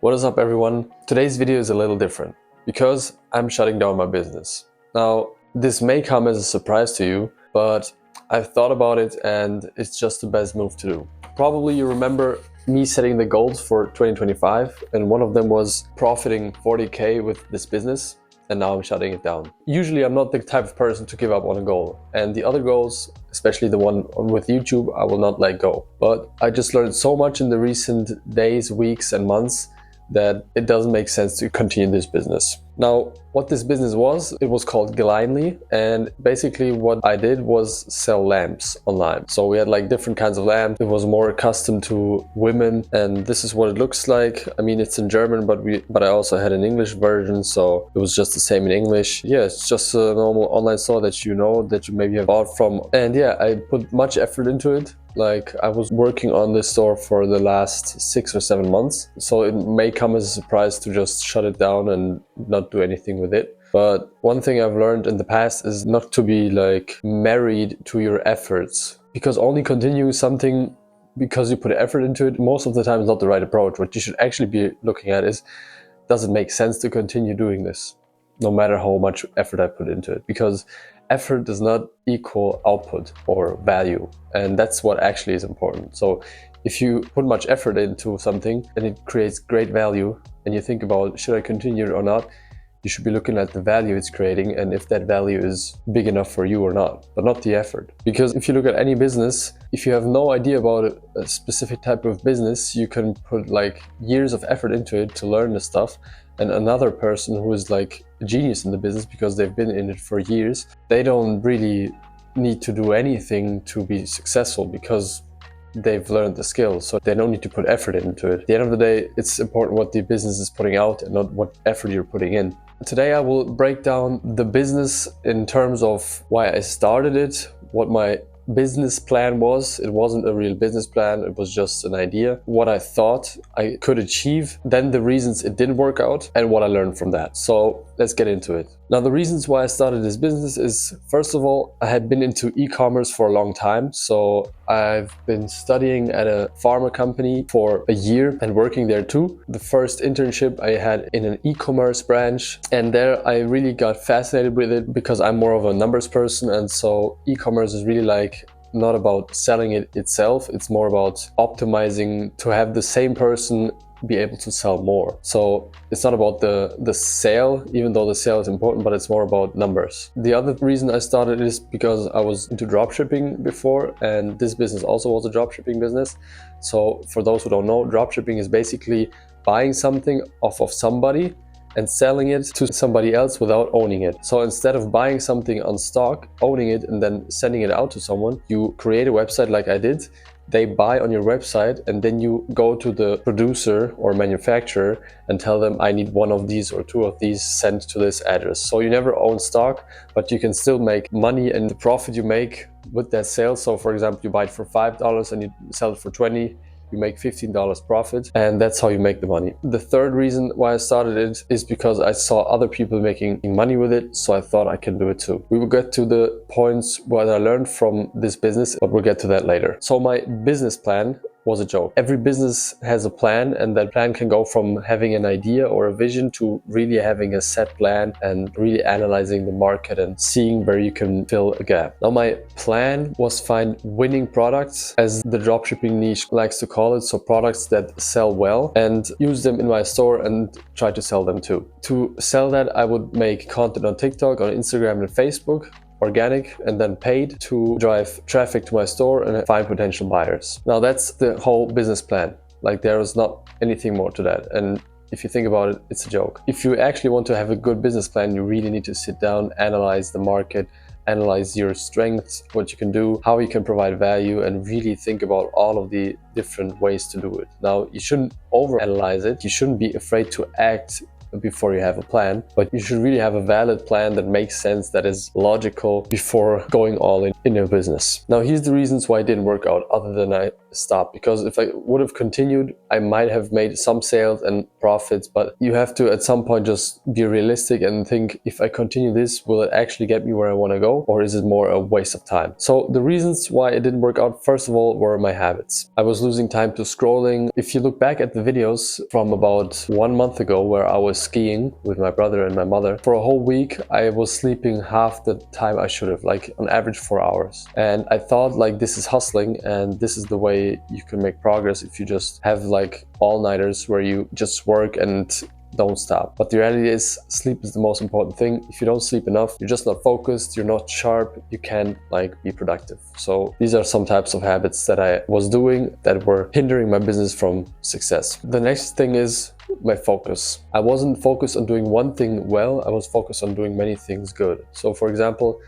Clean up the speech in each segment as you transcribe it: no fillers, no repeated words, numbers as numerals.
What is up, everyone? Today's video is a little different because I'm shutting down my business. Now, this may come as a surprise to you, but I've thought about it and it's just the best move to do. Probably you remember me setting the goals for 2025, and one of them was profiting 40K with this business, and now I'm shutting it down. Usually I'm not the type of person to give up on a goal, and the other goals, especially the one with YouTube, I will not let go. But I just learned so much in the recent days, weeks and months that it doesn't make sense to continue this business. Now, what this business was, it was called Gleinly, and basically what I did was sell lamps online. So we had like different kinds of lamps. It was more accustomed to women, and this is what it looks like. I mean, it's in German, but I also had an English version, so it was just the same in English. Yeah, it's just a normal online store that you know, that you maybe have bought from. And yeah, I put much effort into it. Like, I was working on this store for the last 6 or 7 months, so it may come as a surprise to just shut it down and not do anything with it. But one thing I've learned in the past is not to be like married to your efforts, because only continuing something because you put effort into it most of the time is not the right approach. What you should actually be looking at is, does it make sense to continue doing this no matter how much effort I put into it? Because effort does not equal output or value, and that's what actually is important. So if you put much effort into something and it creates great value, and you think about, should I continue it or not, you should be looking at the value it's creating and if that value is big enough for you or not, but not the effort. Because if you look at any business, if you have no idea about a specific type of business, you can put like years of effort into it to learn the stuff, and another person who is like a genius in the business because they've been in it for years, they don't really need to do anything to be successful because they've learned the skills, so they don't need to put effort into it. At the end of the day, it's important what the business is putting out and not what effort you're putting in. Today I will break down the business in terms of why I started it, what my business plan was. It wasn't a real business plan, it was just an idea. What I thought I could achieve, then the reasons it didn't work out, and what I learned from that. So let's get into it. Now, the reasons why I started this business is, first of all, I had been into e-commerce for a long time. So I've been studying at a pharma company for a year and working there too. The first internship I had in an e-commerce branch, and there I really got fascinated with it because I'm more of a numbers person, and so e-commerce is really like not about selling it itself, it's more about optimizing to have the same person be able to sell more. So it's not about the sale, even though the sale is important, but it's more about numbers. The other reason I started is because I was into dropshipping before, and this business also was a dropshipping business. So for those who don't know, dropshipping is basically buying something off of somebody and selling it to somebody else without owning it. So instead of buying something on stock, owning it, and then sending it out to someone, you create a website like I did. They buy on your website, and then you go to the producer or manufacturer and tell them, I need one of these or two of these sent to this address. So you never own stock, but you can still make money, and the profit you make with that sale. So for example, you buy it for $5 and you sell it for 20, you make $15 profit, and that's how you make the money. The third reason why I started it is because I saw other people making money with it, so I thought I can do it too. We will get to the points what I learned from this business, but we'll get to that later. So my business plan was a joke. Every business has a plan, and that plan can go from having an idea or a vision to really having a set plan and really analyzing the market and seeing where you can fill a gap. Now, my plan was find winning products, as the dropshipping niche likes to call it, so products that sell well, and use them in my store and try to sell them too. To sell that, I would make content on TikTok, on Instagram and Facebook, organic and then paid, to drive traffic to my store and find potential buyers. Now that's the whole business plan. Like, there is not anything more to that. And if you think about it, it's a joke. If you actually want to have a good business plan, you really need to sit down, analyze the market, analyze your strengths, what you can do, how you can provide value, and really think about all of the different ways to do it. Now, you shouldn't overanalyze it. You shouldn't be afraid to act before you have a plan, but you should really have a valid plan that makes sense, that is logical before going all in. in your business. Now, here's the reasons why it didn't work out other than I stopped. Because if I would have continued, I might have made some sales and profits, but you have to at some point just be realistic and think, if I continue this, will it actually get me where I want to go, or is it more a waste of time? So the reasons why it didn't work out, first of all, were my habits. I was losing time to scrolling. If you look back at the videos from about 1 month ago, where I was skiing with my brother and my mother, for a whole week I was sleeping half the time I should have, like on average 4 hours. And I thought, like, this is hustling and this is the way you can make progress if you just have like all-nighters where you just work and don't stop. But the reality is, sleep is the most important thing. If you don't sleep enough, you're just not focused, you're not sharp, you can't like be productive. So these are some types of habits that I was doing that were hindering my business from success. The next thing is my focus. I wasn't focused on doing one thing well, I was focused on doing many things good. So for example,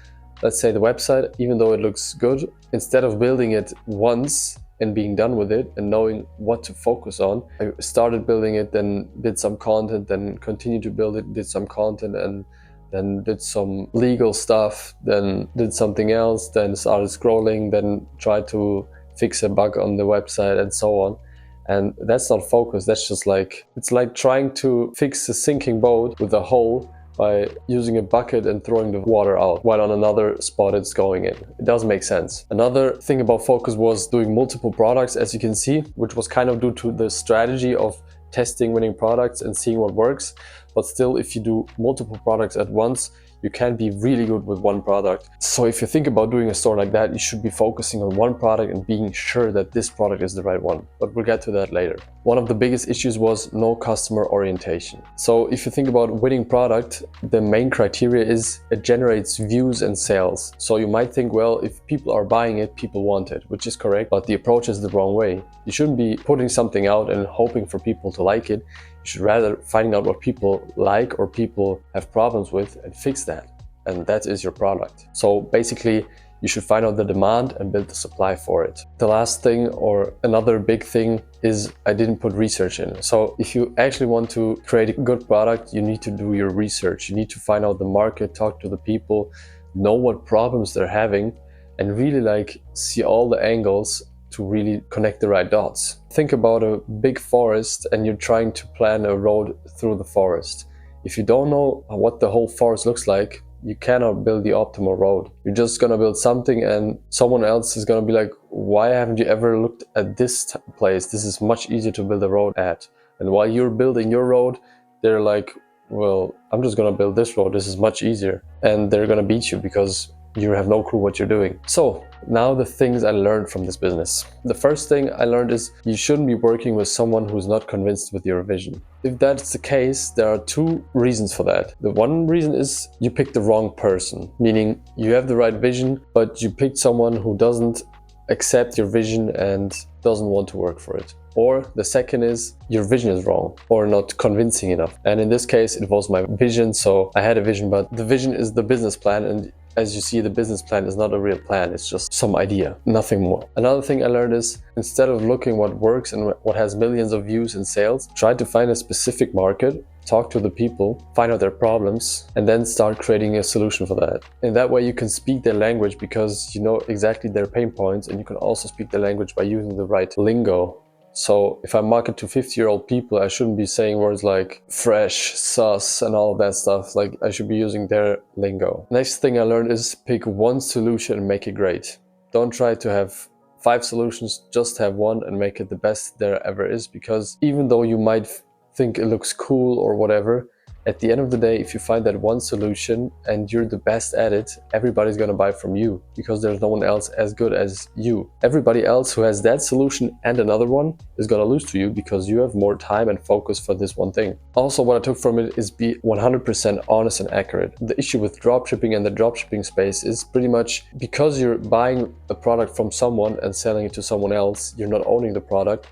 let's say the website, even though it looks good, instead of building it once and being done with it and knowing what to focus on, I started building it, then did some content, then continued to build it, did some content, and then did some legal stuff, then did something else, then started scrolling, then tried to fix a bug on the website and so on. And that's not focus, that's just like, it's like trying to fix a sinking boat with a hole by using a bucket and throwing the water out while on another spot it's going in. It doesn't make sense. Another thing about focus was doing multiple products, as you can see, which was kind of due to the strategy of testing winning products and seeing what works. But still, if you do multiple products at once, you can be really good with one product. So if you think about doing a store like that, you should be focusing on one product and being sure that this product is the right one. But we'll get to that later. One of the biggest issues was no customer orientation. So if you think about winning product, the main criteria is it generates views and sales. So you might think, well, if people are buying it, people want it, which is correct, but the approach is the wrong way. You shouldn't be putting something out and hoping for people to like it. You should rather find out what people like or people have problems with and fix that. And that is your product. So basically, you should find out the demand and build the supply for it. The last thing, or another big thing, is I didn't put research in. So if you actually want to create a good product, you need to do your research. You need to find out the market, talk to the people, know what problems they're having, and really like see all the angles to really connect the right dots. Think about a big forest and you're trying to plan a road through the forest. If you don't know what the whole forest looks like, you cannot build the optimal road. You're just gonna build something and someone else is gonna be like, why haven't you ever looked at this place? This is much easier to build a road at. And while you're building your road, they're like, well, I'm just gonna build this road. This is much easier. And they're gonna beat you because you have no clue what you're doing. So now the things I learned from this business. The first thing I learned is you shouldn't be working with someone who's not convinced with your vision. If that's the case, there are two reasons for that. The one reason is you picked the wrong person, meaning you have the right vision, but you picked someone who doesn't accept your vision and doesn't want to work for it. Or the second is your vision is wrong or not convincing enough. And in this case, it was my vision. So I had a vision, but the vision is the business plan. And as you see, the business plan is not a real plan. It's just some idea, nothing more. Another thing I learned is instead of looking what works and what has millions of views and sales, try to find a specific market, talk to the people, find out their problems, and then start creating a solution for that. In that way, you can speak their language because you know exactly their pain points, and you can also speak their language by using the right lingo. So if I market to 50-year-old people, I shouldn't be saying words like fresh, sus, and all of that stuff. Like I should be using their lingo. Next thing I learned is pick one solution and make it great. Don't try to have 5 solutions, just have one and make it the best there ever is. Because even though you might think it looks cool or whatever, at the end of the day, if you find that one solution and you're the best at it, everybody's gonna buy from you because there's no one else as good as you. Everybody else who has that solution and another one is gonna lose to you because you have more time and focus for this one thing. Also, what I took from it is be 100% honest and accurate. The issue with dropshipping and the dropshipping space is pretty much because you're buying a product from someone and selling it to someone else, you're not owning the product.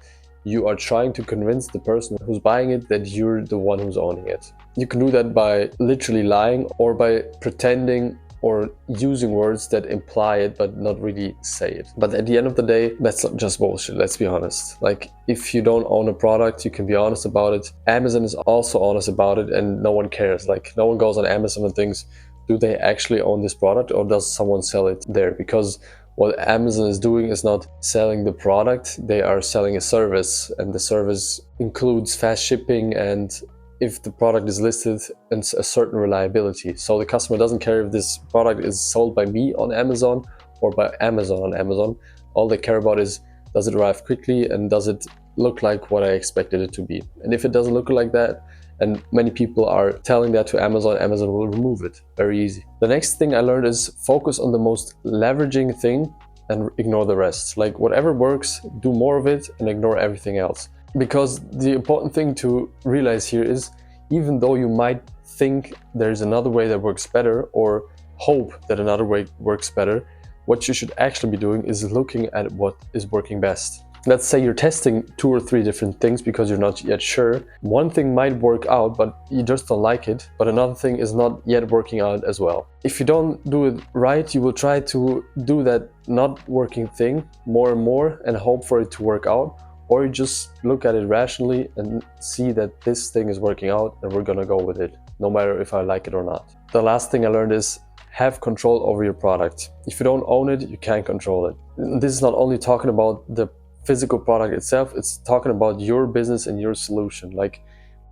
You are trying to convince the person who's buying it that you're the one who's owning it. You can do that by literally lying or by pretending or using words that imply it but not really say it. But at the end of the day, that's just bullshit, let's be honest. Like, if you don't own a product, you can be honest about it. Amazon is also honest about it and no one cares. Like, no one goes on Amazon and thinks, do they actually own this product or does someone sell it there? Because what Amazon is doing is not selling the product, they are selling a service, and the service includes fast shipping and if the product is listed and a certain reliability. So the customer doesn't care if this product is sold by me on Amazon or by Amazon on Amazon. All they care about is, does it arrive quickly and does it look like what I expected it to be? And if it doesn't look like that, and many people are telling that to Amazon, Amazon will remove it. Very easy. The next thing I learned is focus on the most leveraging thing and ignore the rest. Like whatever works, do more of it and ignore everything else. Because the important thing to realize here is, even though you might think there's another way that works better or hope that another way works better, what you should actually be doing is looking at what is working best. Let's say you're testing 2 or 3 different things because you're not yet sure. One thing might work out, but you just don't like it, but another thing is not yet working out as well. If you don't do it right, you will try to do that not working thing more and more and hope for it to work out, or you just look at it rationally and see that this thing is working out and we're gonna go with it, no matter if I like it or not. The last thing I learned is have control over your product. If you don't own it, you can't control it. This is not only talking about the physical product itself, it's talking about your business and your solution. Like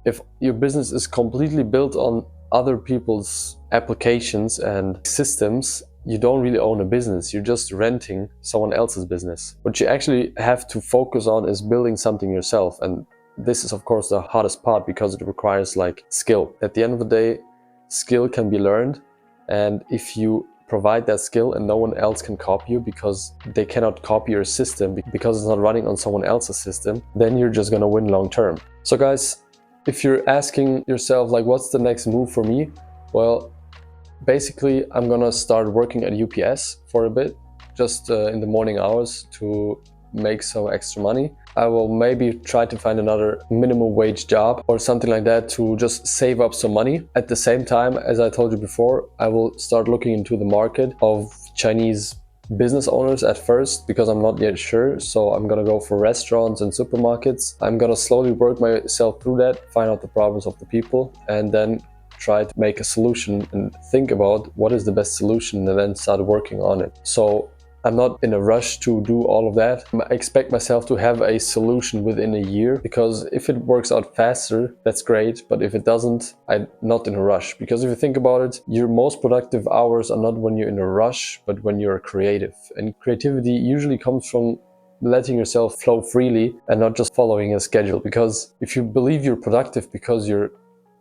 if your business is completely built on other people's applications and systems, you don't really own a business, you're just renting someone else's business. What you actually have to focus on is building something yourself, and this is of course the hardest part because it requires like skill. At the end of the day, skill can be learned, and if you provide that skill and no one else can copy you because they cannot copy your system because it's not running on someone else's system, then you're just gonna win long term. So guys, if you're asking yourself like what's the next move for me, well, basically I'm gonna start working at UPS for a bit, just in the morning hours to make some extra money. I will maybe try to find another minimum wage job or something like that to just save up some money. At the same time, as I told you before, I will start looking into the market of Chinese business owners at first because I'm not yet sure. So I'm gonna go for restaurants and supermarkets. I'm gonna slowly work myself through that, find out the problems of the people, and then try to make a solution and think about what is the best solution and then start working on it. So I'm not in a rush to do all of that. I expect myself to have a solution within a year, because if it works out faster, that's great. But if it doesn't, I'm not in a rush. Because if you think about it, your most productive hours are not when you're in a rush, but when you're creative. And creativity usually comes from letting yourself flow freely and not just following a schedule. Because if you believe you're productive because you're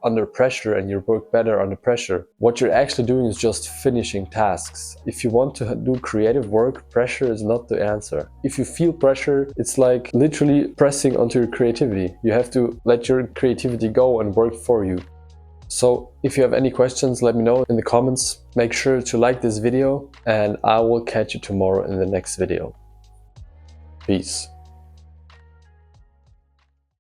under pressure and you work better under pressure, what you're actually doing is just finishing tasks. If you want to do creative work, pressure is not the answer. If you feel pressure, it's like literally pressing onto your creativity. You have to let your creativity go and work for you. So if you have any questions, let me know in the comments. Make sure to like this video and I will catch you tomorrow in the next video. Peace.